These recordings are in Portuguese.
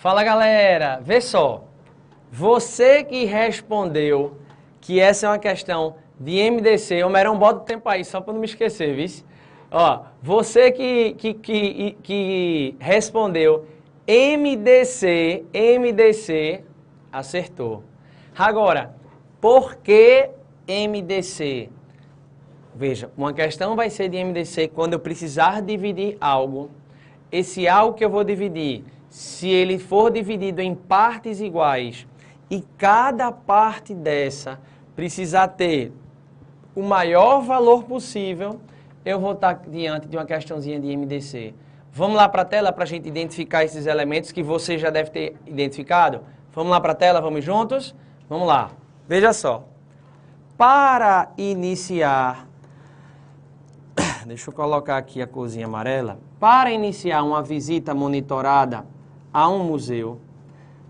Fala, galera! Vê só, você que respondeu que essa é uma questão de MDC, ô Merão, bota o tempo aí, só para não me esquecer, viu? Ó, você que respondeu MDC, acertou. Agora, por que MDC? Veja, uma questão vai ser de MDC quando eu precisar dividir algo. Esse algo que eu vou dividir, se ele for dividido em partes iguais e cada parte dessa precisar ter o maior valor possível, eu vou estar diante de uma questãozinha de MDC. Vamos lá para a tela para a gente identificar esses elementos que você já deve ter identificado? Vamos lá para a tela, vamos juntos? Vamos lá. Veja só. Para iniciar... Deixa eu colocar aqui a corzinha amarela. Para iniciar uma visita monitorada a um museu,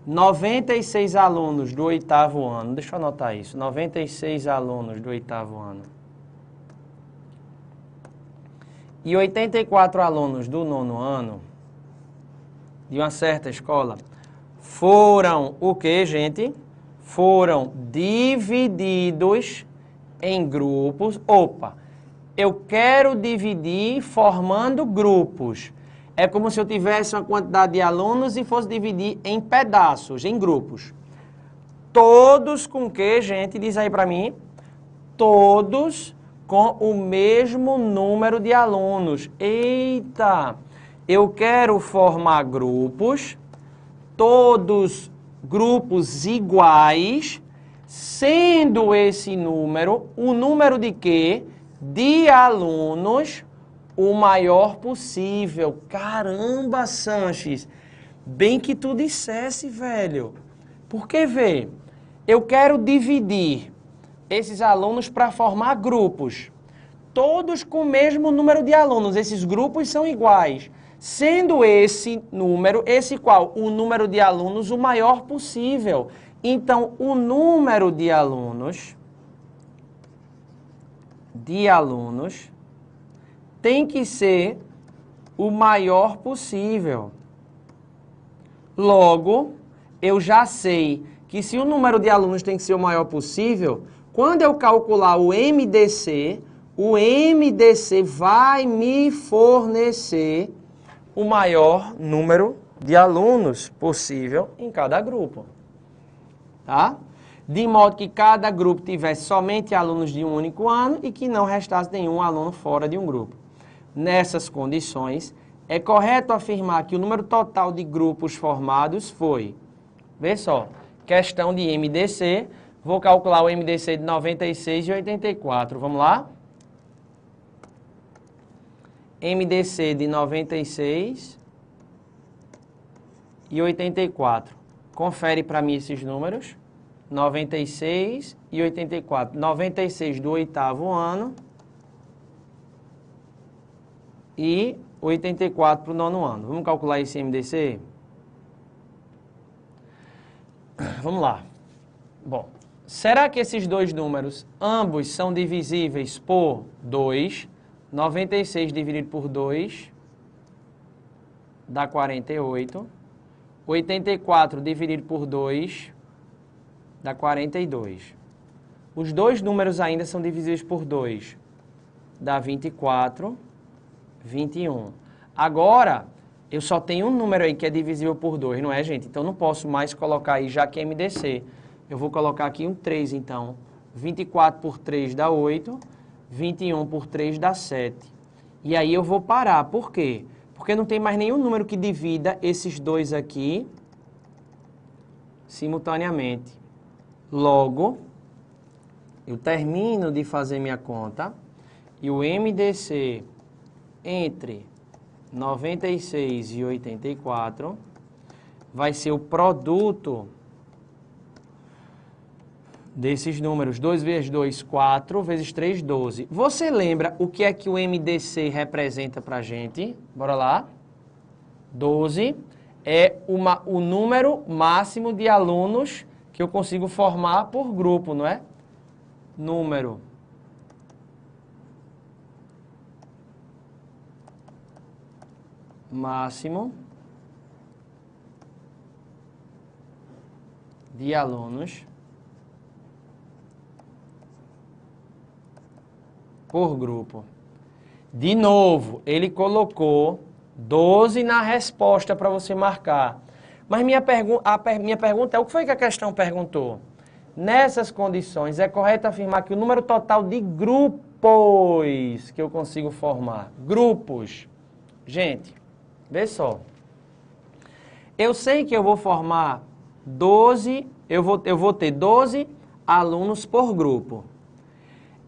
96 alunos do 8º ano, deixa eu anotar isso, 96 alunos do 8º ano e 84 alunos do 9º ano de uma certa escola foram o quê, gente? Foram divididos em grupos. Opa! Eu quero dividir formando grupos. É como se eu tivesse uma quantidade de alunos e fosse dividir em pedaços, em grupos. Todos com que, gente? Diz aí para mim. Todos com o mesmo número de alunos. Eita! Eu quero formar grupos, todos grupos iguais, sendo esse número, o número de quê? De alunos o maior possível. Caramba, Sanches, bem que tu dissesse, velho. Porque, vê, eu quero dividir esses alunos para formar grupos, todos com o mesmo número de alunos. Esses grupos são iguais, sendo esse número, esse qual? O número de alunos o maior possível. Então, o número de alunos tem que ser o maior possível. Logo, eu já sei que se o número de alunos tem que ser o maior possível, quando eu calcular o MDC vai me fornecer o maior número de alunos possível em cada grupo. Tá? De modo que cada grupo tivesse somente alunos de um único ano e que não restasse nenhum aluno fora de um grupo. Nessas condições, é correto afirmar que o número total de grupos formados foi, vê só, questão de MDC, vou calcular o MDC de 96 e 84, vamos lá? MDC de 96 e 84. Confere para mim esses números. 96 e 84. 96 do 8º ano e 84 para o 9º ano. Vamos calcular esse MDC? Vamos lá. Bom, será que esses dois números, ambos são divisíveis por 2? 96 dividido por 2 dá 48. 84 dividido por 2 dá 42. Os dois números ainda são divisíveis por 2. Dá 24, 21. Agora, eu só tenho um número aí que é divisível por 2, não é, gente? Então, não posso mais colocar aí, já que é MDC. Eu vou colocar aqui um 3, então. 24 por 3 dá 8. 21 por 3 dá 7. E aí eu vou parar. Por quê? Porque não tem mais nenhum número que divida esses dois aqui simultaneamente. Logo, eu termino de fazer minha conta e o MDC entre 96 e 84 vai ser o produto desses números. 2 vezes 2, 4, vezes 3, 12. Você lembra o que é que o MDC representa para a gente? Bora lá. 12 é o número máximo de alunos que eu consigo formar por grupo, não é? Número máximo de alunos por grupo. De novo, ele colocou 12 na resposta para você marcar. Mas minha pergunta é, o que foi que a questão perguntou? Nessas condições, é correto afirmar que o número total de grupos que eu consigo formar, grupos, gente, vê só. Eu sei que eu vou formar 12, eu vou ter 12 alunos por grupo.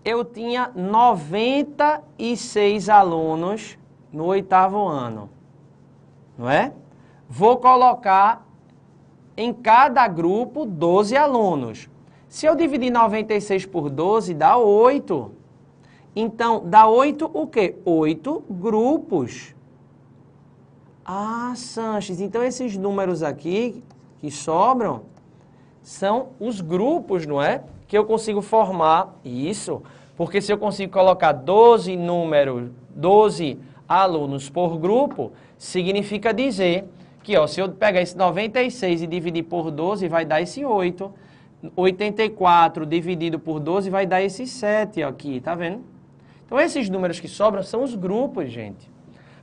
Eu tinha 96 alunos no 8º ano, não é? Vou colocar em cada grupo 12 alunos. Se eu dividir 96 por 12, dá 8. Então, dá 8 o quê? 8 grupos. Ah, Sanches, então esses números aqui que sobram são os grupos, não é? Que eu consigo formar isso. Porque se eu consigo colocar 12 alunos por grupo, significa dizer que, ó, se eu pegar esse 96 e dividir por 12, vai dar esse 8. 84 dividido por 12 vai dar esse 7 aqui, tá vendo? Então, esses números que sobram são os grupos, gente.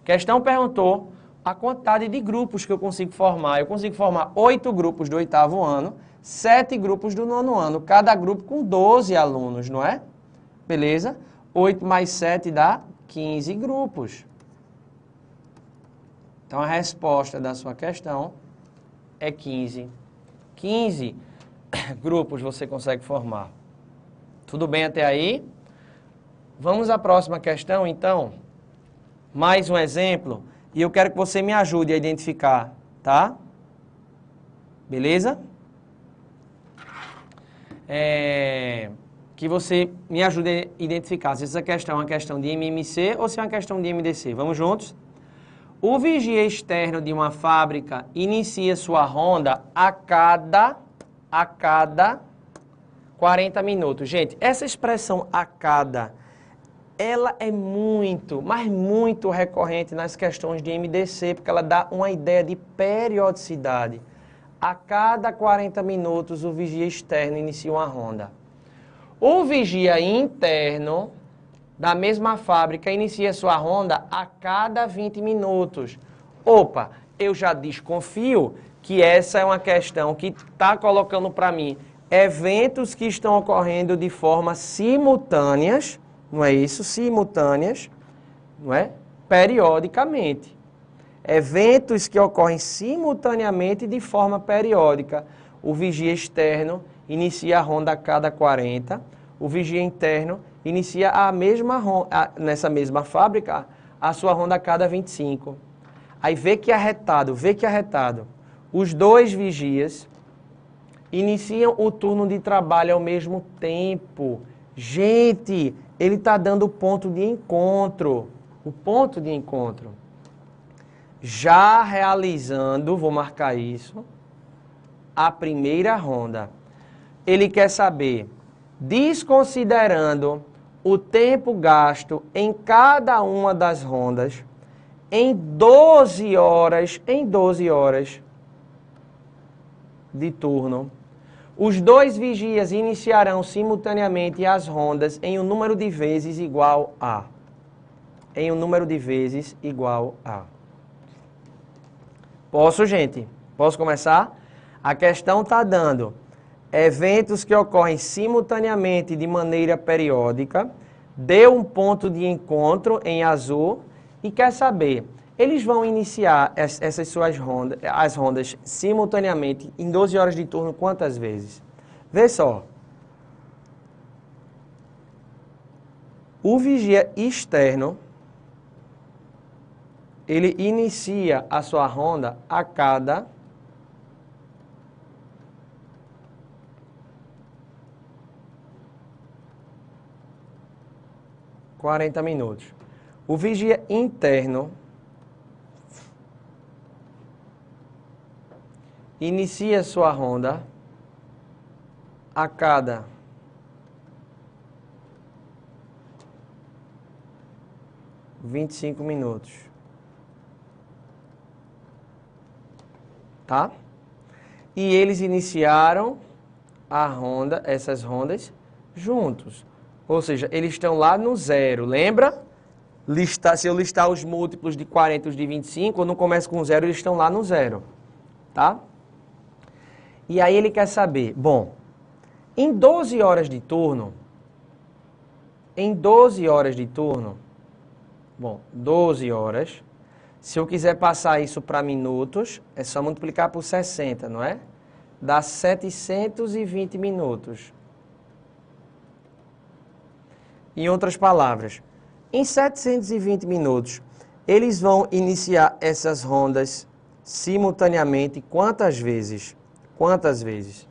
A questão perguntou a quantidade de grupos que eu consigo formar. Eu consigo formar 8 grupos do 8º ano, 7 grupos do 9º ano, cada grupo com 12 alunos, não é? Beleza? 8 mais 7 dá 15 grupos. Então, a resposta da sua questão é 15. 15 grupos você consegue formar. Tudo bem até aí? Vamos à próxima questão, então. Mais um exemplo. E eu quero que você me ajude a identificar, tá? Beleza? Que você me ajude a identificar se essa questão é uma questão de MMC ou se é uma questão de MDC. Vamos juntos? O vigia externo de uma fábrica inicia sua ronda a cada 40 minutos. Gente, essa expressão a cada, ela é muito, mas muito recorrente nas questões de MDC, porque ela dá uma ideia de periodicidade. A cada 40 minutos, o vigia externo inicia uma ronda. O vigia interno da mesma fábrica inicia sua ronda a cada 20 minutos. Opa, eu já desconfio que essa é uma questão que está colocando para mim eventos que estão ocorrendo de forma simultâneas, não é isso? Simultâneas, não é? Periodicamente. Eventos que ocorrem simultaneamente de forma periódica. O vigia externo inicia a ronda a cada 40, o vigia interno inicia nessa mesma fábrica a sua ronda a cada 25. Aí vê que arretado. Os dois vigias iniciam o turno de trabalho ao mesmo tempo. Gente, ele está dando o ponto de encontro. O ponto de encontro. Já realizando, vou marcar isso, a primeira ronda. Ele quer saber, desconsiderando o tempo gasto em cada uma das rondas, em 12 horas de turno, os dois vigias iniciarão simultaneamente as rondas em um número de vezes igual a. Posso, gente? Posso começar? A questão está dando eventos que ocorrem simultaneamente de maneira periódica, deu um ponto de encontro em azul e quer saber, eles vão iniciar essas suas rondas, as rondas simultaneamente em 12 horas de turno quantas vezes? Vê só. O vigia externo, ele inicia a sua ronda a cada 40 minutos. O vigia interno inicia sua ronda a cada 25 minutos. Tá? e eles iniciaram a ronda, essas rondas juntos. Ou seja, eles estão lá no zero, lembra? Se eu listar os múltiplos de 40 e os de 25, quando começa com zero, eles estão lá no zero, tá? E aí ele quer saber, bom, em 12 horas de turno, bom, 12 horas, se eu quiser passar isso para minutos, é só multiplicar por 60, não é? Dá 720 minutos. Em outras palavras, em 720 minutos, eles vão iniciar essas rondas simultaneamente quantas vezes? Quantas vezes?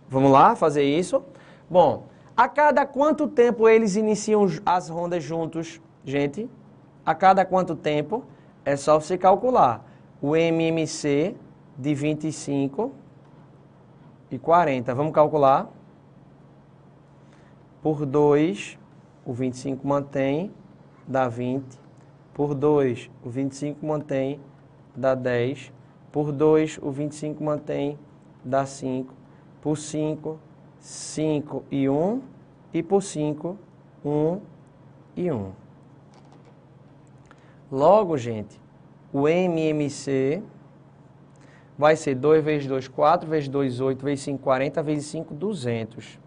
Vamos lá fazer isso? Bom, a cada quanto tempo eles iniciam as rondas juntos, gente? A cada quanto tempo? É só você calcular. O MMC de 25 e 40. Vamos calcular? Por 2, o 25 mantém, dá 20. Por 2, o 25 mantém, dá 10. Por 2, o 25 mantém, dá 5. Por 5, 5 e 1. E por 5, 1 e 1. Logo, gente, o MMC vai ser 2 vezes 2, 4, vezes 2, 8, vezes 5, 40, vezes 5, 200.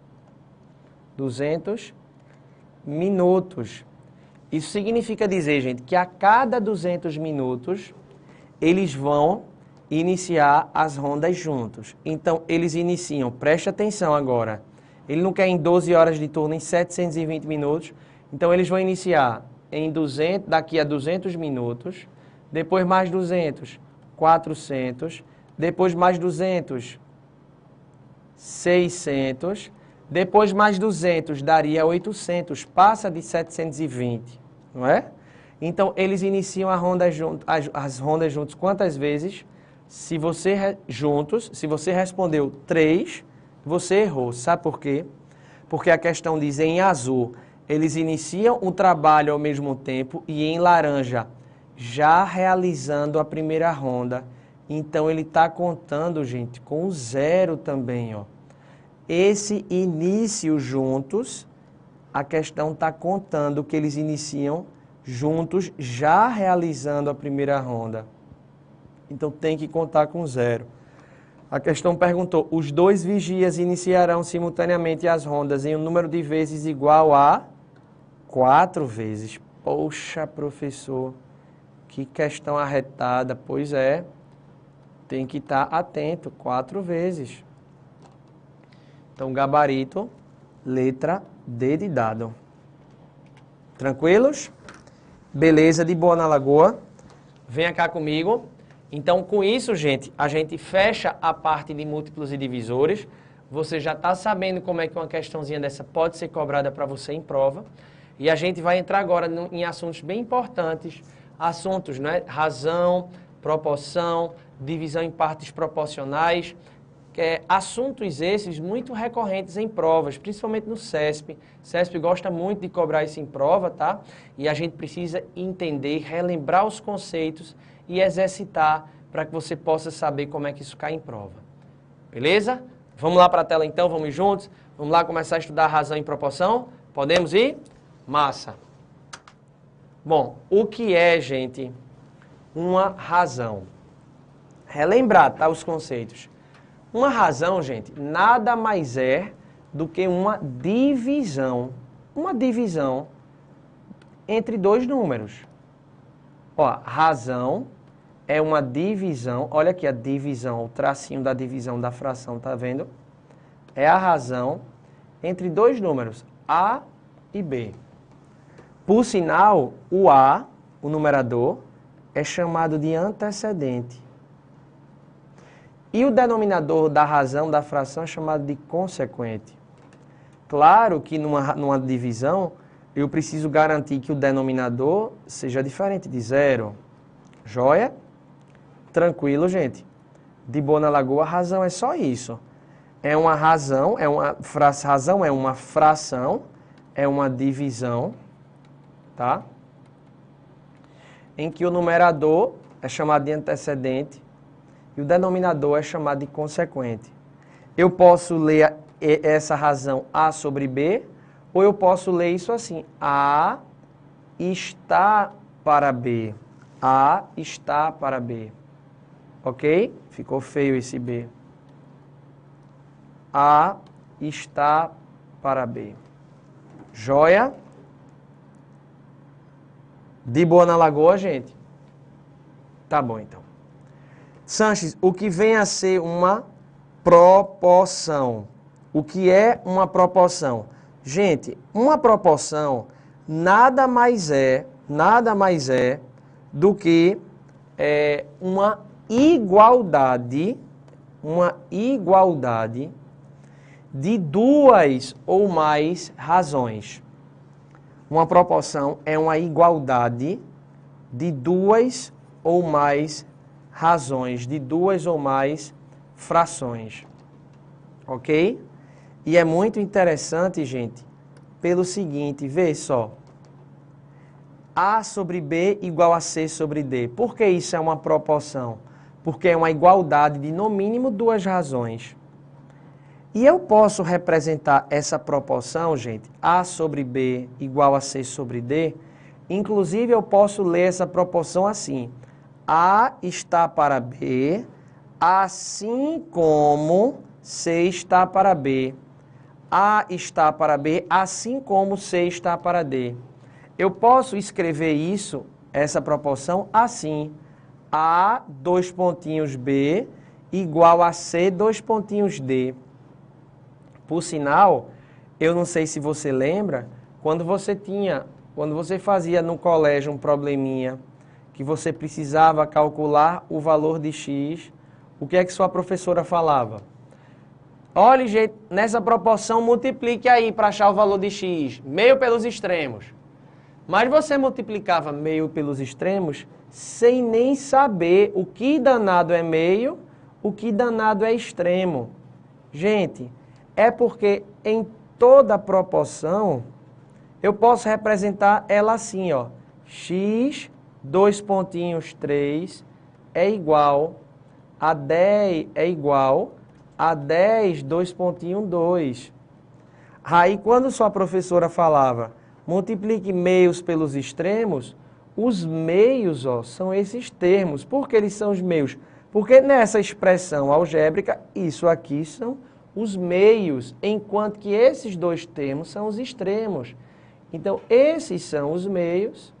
200 minutos. Isso significa dizer, gente, que a cada 200 minutos, eles vão iniciar as rondas juntos. Então, eles iniciam, preste atenção agora, ele não quer em 12 horas de turno, em 720 minutos, então eles vão iniciar em 200, daqui a 200 minutos, depois mais 200, 400, depois mais 200, 600, depois mais 200, daria 800, passa de 720, não é? Então, eles iniciam a ronda as rondas juntos quantas vezes? Se você respondeu 3, você errou. Sabe por quê? Porque a questão diz em azul, eles iniciam o trabalho ao mesmo tempo e em laranja, já realizando a primeira ronda. Então, ele está contando, gente, com o zero também, ó. Esse início juntos, a questão está contando que eles iniciam juntos, já realizando a primeira ronda. Então, tem que contar com zero. A questão perguntou, os dois vigias iniciarão simultaneamente as rondas em um número de vezes igual a 4 vezes. Poxa, professor, que questão arretada. Pois é, tem que estar atento, 4 vezes. Então, gabarito, letra D de dado. Tranquilos? Beleza, de boa na lagoa. Venha cá comigo. Então, com isso, gente, a gente fecha a parte de múltiplos e divisores. Você já está sabendo como é que uma questãozinha dessa pode ser cobrada para você em prova. E a gente vai entrar agora em assuntos bem importantes. Assuntos, né? Razão, proporção, divisão em partes proporcionais. Assuntos esses muito recorrentes em provas, principalmente no CESP. CESP gosta muito de cobrar isso em prova, tá? E a gente precisa entender, relembrar os conceitos e exercitar para que você possa saber como é que isso cai em prova. Beleza? Vamos lá para a tela então, vamos juntos? Vamos lá começar a estudar razão e proporção? Podemos ir? Massa! Bom, o que é, gente, uma razão? Relembrar, tá, os conceitos. Uma razão, gente, nada mais é do que uma divisão. Uma divisão entre dois números. Ó, razão é uma divisão, olha aqui a divisão, o tracinho da divisão da fração, tá vendo? É a razão entre dois números, A e B. Por sinal, o A, o numerador, é chamado de antecedente. E o denominador da razão da fração é chamado de consequente. Claro que numa divisão, eu preciso garantir que o denominador seja diferente de zero. Joia? Tranquilo, gente? De boa na lagoa, a razão é só isso. É uma razão, razão é uma fração, é uma divisão, tá? Em que o numerador é chamado de antecedente e o denominador é chamado de consequente. Eu posso ler essa razão A sobre B, ou eu posso ler isso assim, A está para B. A está para B. Ok? Ficou feio esse B. A está para B. Joia? De boa na lagoa, gente? Tá bom, então. Sanches, o que vem a ser uma proporção? O que é uma proporção? Gente, uma proporção nada mais é do que uma igualdade de duas ou mais razões. Uma proporção é uma igualdade de duas ou mais razões, de duas ou mais frações. Ok? E é muito interessante, gente, pelo seguinte, vê só. A sobre B igual a C sobre D. Por que isso é uma proporção? Porque é uma igualdade de, no mínimo, duas razões. E eu posso representar essa proporção, gente, A sobre B igual a C sobre D. Inclusive, eu posso ler essa proporção assim. A está para B, assim como C está para B. A está para B, assim como C está para D. Eu posso escrever isso, essa proporção, assim. A, dois pontinhos B, igual a C, dois pontinhos D. Por sinal, eu não sei se você lembra, quando você fazia no colégio um probleminha, que você precisava calcular o valor de x, o que é que sua professora falava? Olha, gente, nessa proporção multiplique aí para achar o valor de x, meio pelos extremos. Mas você multiplicava meio pelos extremos sem nem saber o que danado é meio, o que danado é extremo. Gente, é porque em toda proporção eu posso representar ela assim, ó. X, dois pontinhos 3, é igual a 10, a 10, dois pontinhos 2. Aí quando sua professora falava, multiplique meios pelos extremos, os meios, ó, são esses termos. Por que eles são os meios? Porque nessa expressão algébrica, isso aqui são os meios, enquanto que esses dois termos são os extremos. Então, esses são os meios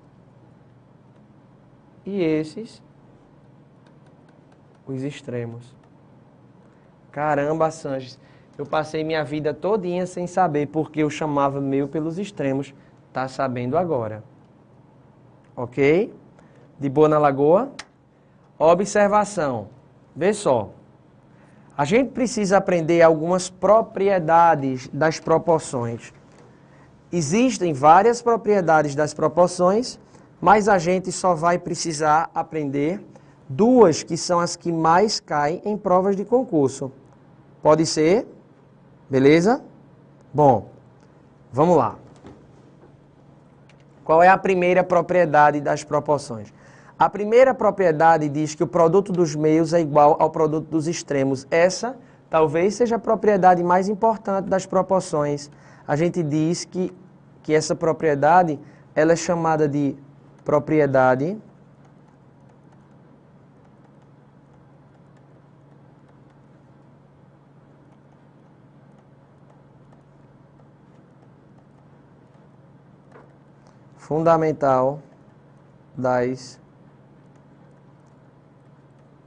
e esses os extremos. Caramba, Sanches, eu passei minha vida todinha sem saber porque eu chamava meio pelos extremos. Tá sabendo agora. Ok? De boa na lagoa? Observação. Vê só. A gente precisa aprender algumas propriedades das proporções. Existem várias propriedades das proporções, mas a gente só vai precisar aprender duas que são as que mais caem em provas de concurso. Pode ser? Beleza? Bom, vamos lá. Qual é a primeira propriedade das proporções? A primeira propriedade diz que o produto dos meios é igual ao produto dos extremos. Essa talvez seja a propriedade mais importante das proporções. A gente diz que essa propriedade ela é chamada de propriedade fundamental das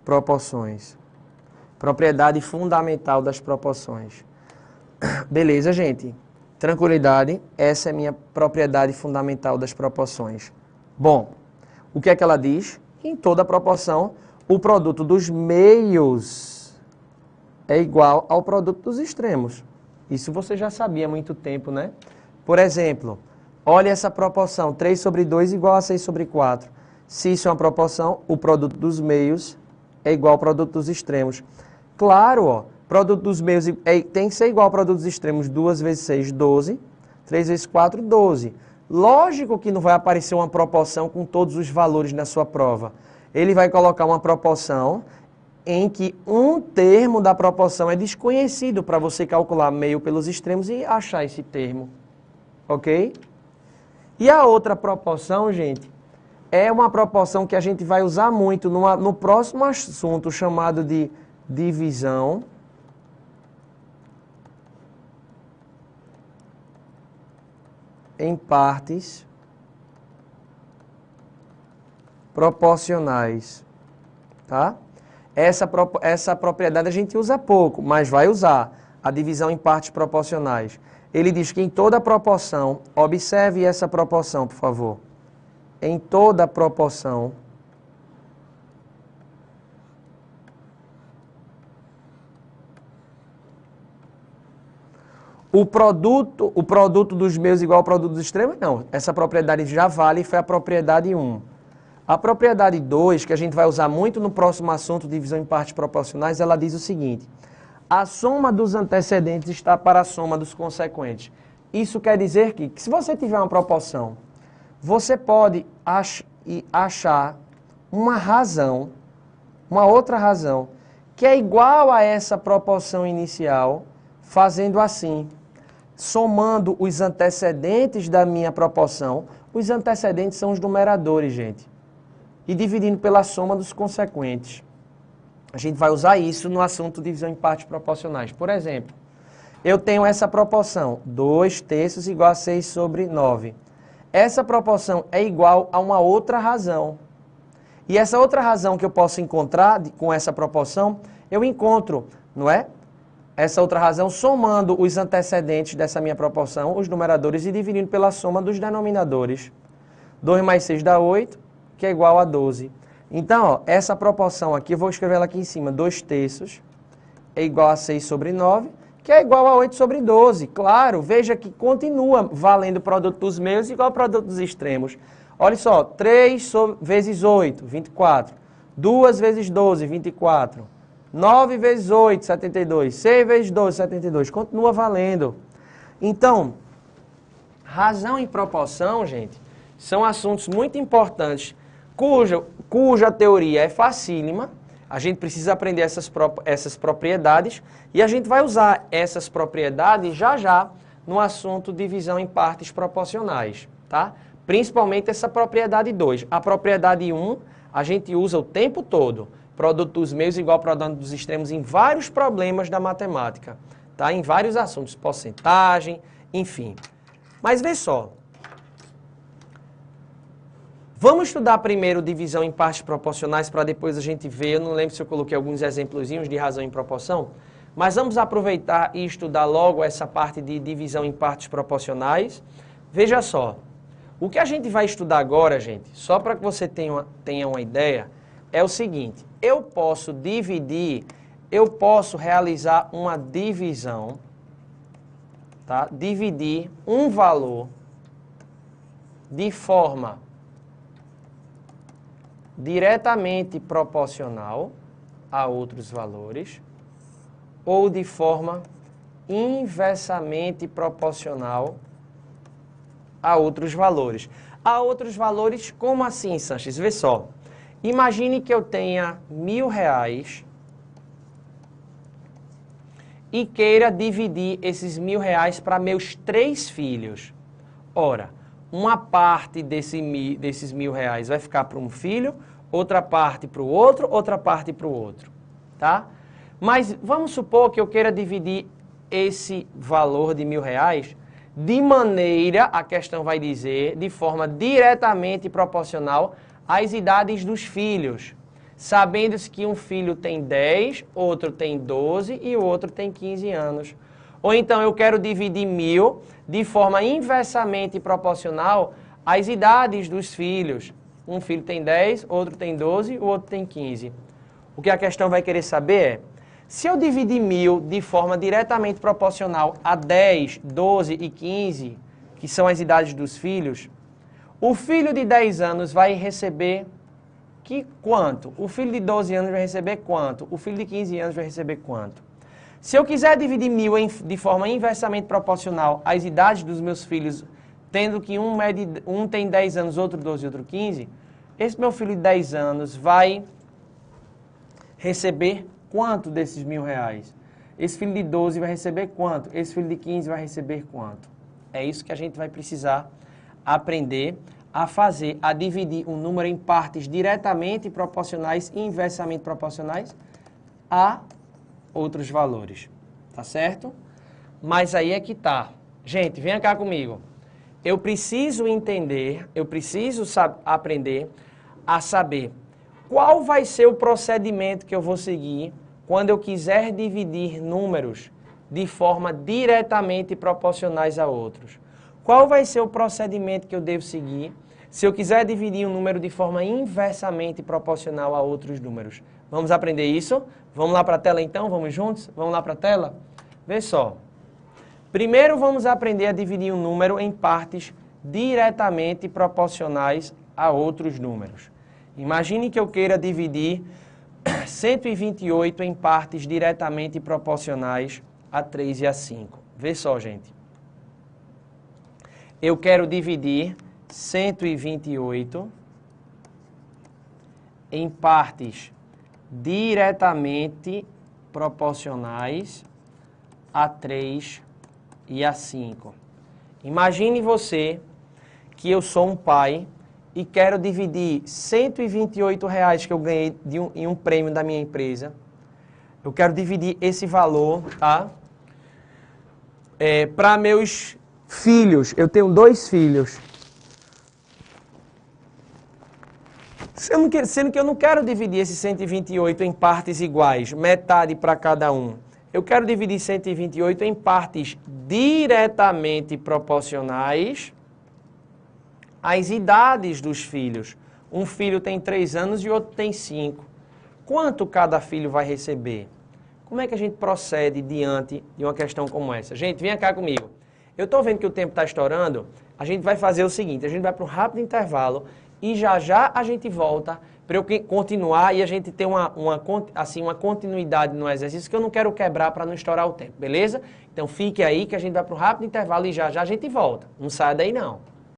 proporções. Propriedade fundamental das proporções. Beleza, gente? Tranquilidade, essa é minha propriedade fundamental das proporções. Bom, o que é que ela diz? Em toda proporção, o produto dos meios é igual ao produto dos extremos. Isso você já sabia há muito tempo, né? Por exemplo, olha essa proporção, 3 sobre 2 igual a 6 sobre 4. Se isso é uma proporção, o produto dos meios é igual ao produto dos extremos. Claro, ó, produto dos meios tem que ser igual ao produto dos extremos. 2 vezes 6, 12. 3 vezes 4, 12. Lógico que não vai aparecer uma proporção com todos os valores na sua prova. Ele vai colocar uma proporção em que um termo da proporção é desconhecido para você calcular meio pelos extremos e achar esse termo. Ok? E a outra proporção, gente, é uma proporção que a gente vai usar muito no próximo assunto chamado de divisão em partes proporcionais, tá? Essa propriedade a gente usa pouco, mas vai usar a divisão em partes proporcionais. Ele diz que em toda proporção, observe essa proporção, por favor. Em toda proporção, o produto dos meios igual ao produto dos extremos, não. Essa propriedade já vale, foi a propriedade 1. A propriedade 2, que a gente vai usar muito no próximo assunto, divisão em partes proporcionais, ela diz o seguinte: a soma dos antecedentes está para a soma dos consequentes. Isso quer dizer que se você tiver uma proporção, você pode achar uma razão, uma outra razão, que é igual a essa proporção inicial, fazendo assim, somando os antecedentes da minha proporção. Os antecedentes são os numeradores, gente. E dividindo pela soma dos consequentes. A gente vai usar isso no assunto de divisão em partes proporcionais. Por exemplo, eu tenho essa proporção, 2/3 igual a 6/9. Essa proporção é igual a uma outra razão. E essa outra razão que eu posso encontrar com essa proporção, eu encontro, não é? Essa outra razão somando os antecedentes dessa minha proporção, os numeradores, e dividindo pela soma dos denominadores. 2 mais 6 dá 8, que é igual a 12. Então, ó, essa proporção aqui, eu vou escrever ela aqui em cima, 2/3 é igual a 6/9, que é igual a 8/12. Claro, veja que continua valendo o produto dos meios igual ao produto dos extremos. Olha só, 3 vezes 8, 24. 2 vezes 12, 24. 9 vezes 8, 72. 6 vezes 12, 72. Continua valendo. Então, razão e proporção, gente, são assuntos muito importantes, cuja teoria é facílima. A gente precisa aprender essas propriedades e a gente vai usar essas propriedades já no assunto divisão em partes proporcionais, tá? Principalmente essa propriedade 2. A propriedade 1 a gente usa o tempo todo. Produto dos meios igual ao produto dos extremos em vários problemas da matemática, tá? Em vários assuntos, porcentagem, enfim. Mas vê só. Vamos estudar primeiro divisão em partes proporcionais para depois a gente ver. Eu não lembro se eu coloquei alguns exemplozinhos de razão em proporção, mas vamos aproveitar e estudar logo essa parte de divisão em partes proporcionais. Veja só, o que a gente vai estudar agora, gente, só para que você tenha uma ideia, é o seguinte: eu posso realizar uma divisão, tá? Dividir um valor de forma diretamente proporcional a outros valores ou de forma inversamente proporcional a outros valores. A outros valores, como assim, Sanches? Vê só. Imagine que eu tenha R$1.000 e queira dividir esses R$1.000 para meus 3 filhos. Ora, uma parte desses R$1.000 vai ficar para um filho, outra parte para o outro, outra parte para o outro, tá? Mas vamos supor que eu queira dividir esse valor de R$1.000 de maneira, a questão vai dizer, de forma diretamente proporcional às idades dos filhos, sabendo-se que um filho tem 10, outro tem 12 e o outro tem 15 anos. Ou então eu quero dividir 1.000 de forma inversamente proporcional às idades dos filhos. Um filho tem 10, outro tem 12, o outro tem 15. O que a questão vai querer saber é, se eu dividir 1.000 de forma diretamente proporcional a 10, 12 e 15, que são as idades dos filhos, o filho de 10 anos vai receber quanto? O filho de 12 anos vai receber quanto? O filho de 15 anos vai receber quanto? Se eu quiser dividir 1.000 de forma inversamente proporcional às idades dos meus filhos, tendo que um tem 10 anos, outro 12 e outro 15, esse meu filho de 10 anos vai receber quanto desses R$1.000? Esse filho de 12 vai receber quanto? Esse filho de 15 vai receber quanto? É isso que a gente vai precisar aprender a fazer, a dividir um número em partes diretamente proporcionais e inversamente proporcionais a outros valores. Tá certo? Mas aí é que tá. Gente, venha cá comigo. Eu preciso entender, eu preciso aprender a saber qual vai ser o procedimento que eu vou seguir quando eu quiser dividir números de forma diretamente proporcionais a outros. Qual vai ser o procedimento que eu devo seguir se eu quiser dividir um número de forma inversamente proporcional a outros números? Vamos aprender isso? Vamos lá para a tela então? Vamos juntos? Vamos lá para a tela? Vê só. Primeiro vamos aprender a dividir um número em partes diretamente proporcionais a outros números. Imagine que eu queira dividir 128 em partes diretamente proporcionais a 3 e a 5. Vê só, gente. Eu quero dividir 128 em partes diretamente proporcionais a 3 e a 5. Imagine você que eu sou um pai e quero dividir R$128 que eu ganhei em um prêmio da minha empresa. Eu quero dividir esse valor, tá? Para meus filhos. Eu tenho 2 filhos. Sendo que eu não quero dividir esses 128 em partes iguais, metade para cada um. Eu quero dividir 128 em partes diretamente proporcionais às idades dos filhos. Um filho tem 3 anos e outro tem 5. Quanto cada filho vai receber? Como é que a gente procede diante de uma questão como essa? Gente, venha cá comigo. Eu estou vendo que o tempo está estourando. A gente vai fazer o seguinte, a gente vai para um rápido intervalo e já já a gente volta para eu continuar e a gente ter uma continuidade no exercício que eu não quero quebrar para não estourar o tempo, beleza? Então fique aí que a gente vai para um rápido intervalo e já já a gente volta. Não saia daí não.